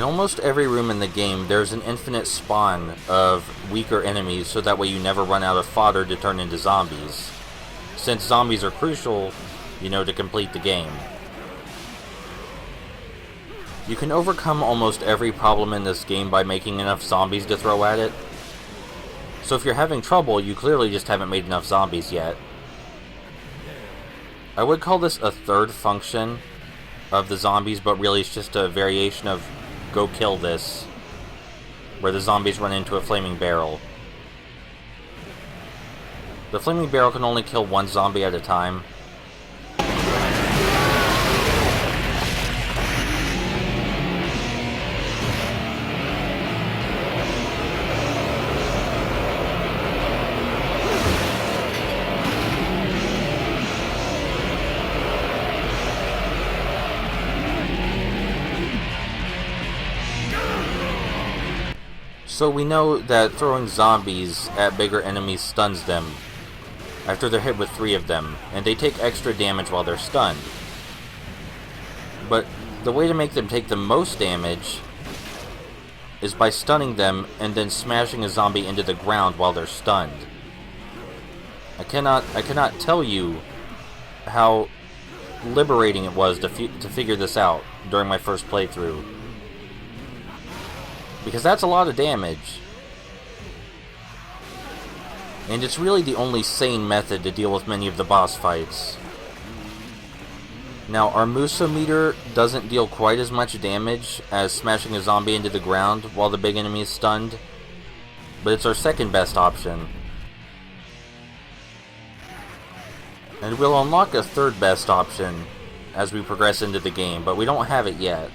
In almost every room in the game, there's an infinite spawn of weaker enemies, so that way you never run out of fodder to turn into zombies. Since zombies are crucial, to complete the game. You can overcome almost every problem in this game by making enough zombies to throw at it. So if you're having trouble, you clearly just haven't made enough zombies yet. I would call this a third function of the zombies, but really it's just a variation of go kill this, where the zombies run into a flaming barrel. The flaming barrel can only kill one zombie at a time. So we know that throwing zombies at bigger enemies stuns them after they're hit with 3 of them, and they take extra damage while they're stunned. But the way to make them take the most damage is by stunning them and then smashing a zombie into the ground while they're stunned. I cannot tell you how liberating it was to figure this out during my first playthrough. Because that's a lot of damage. And it's really the only sane method to deal with many of the boss fights. Now, our Musa meter doesn't deal quite as much damage as smashing a zombie into the ground while the big enemy is stunned, but it's our second best option. And we'll unlock a third best option as we progress into the game, but we don't have it yet.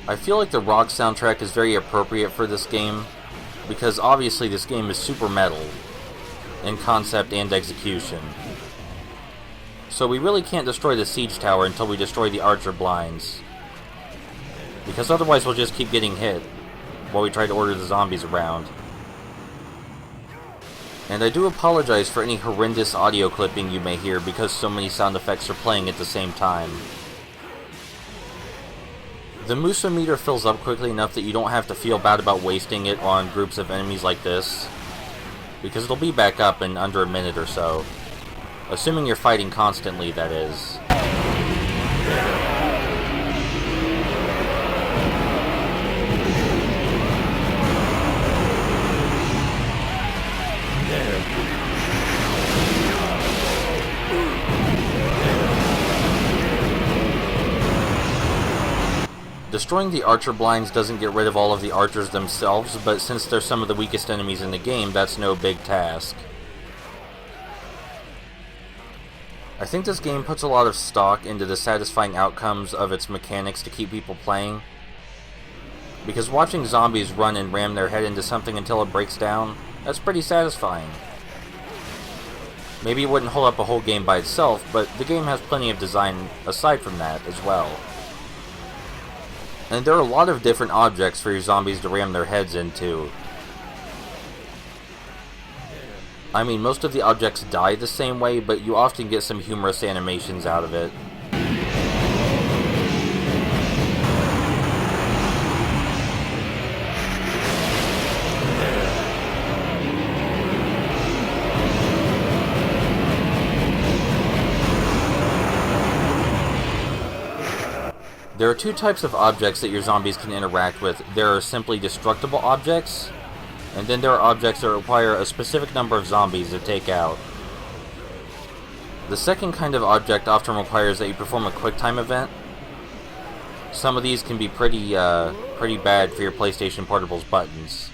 I feel like the rock soundtrack is very appropriate for this game, because obviously this game is super metal in concept and execution. So we really can't destroy the siege tower until we destroy the archer blinds, because otherwise we'll just keep getting hit while we try to order the zombies around. And I do apologize for any horrendous audio clipping you may hear because so many sound effects are playing at the same time. The Musa meter fills up quickly enough that you don't have to feel bad about wasting it on groups of enemies like this, because it'll be back up in under a minute or so. Assuming you're fighting constantly, that is. Destroying the archer blinds doesn't get rid of all of the archers themselves, but since they're some of the weakest enemies in the game, that's no big task. I think this game puts a lot of stock into the satisfying outcomes of its mechanics to keep people playing, because watching zombies run and ram their head into something until it breaks down, that's pretty satisfying. Maybe it wouldn't hold up a whole game by itself, but the game has plenty of design aside from that as well. And there are a lot of different objects for your zombies to ram their heads into. I mean, most of the objects die the same way, but you often get some humorous animations out of it. There are 2 types of objects that your zombies can interact with. There are simply destructible objects, and then there are objects that require a specific number of zombies to take out. The second kind of object often requires that you perform a quick-time event. Some of these can be pretty bad for your PlayStation Portable's buttons.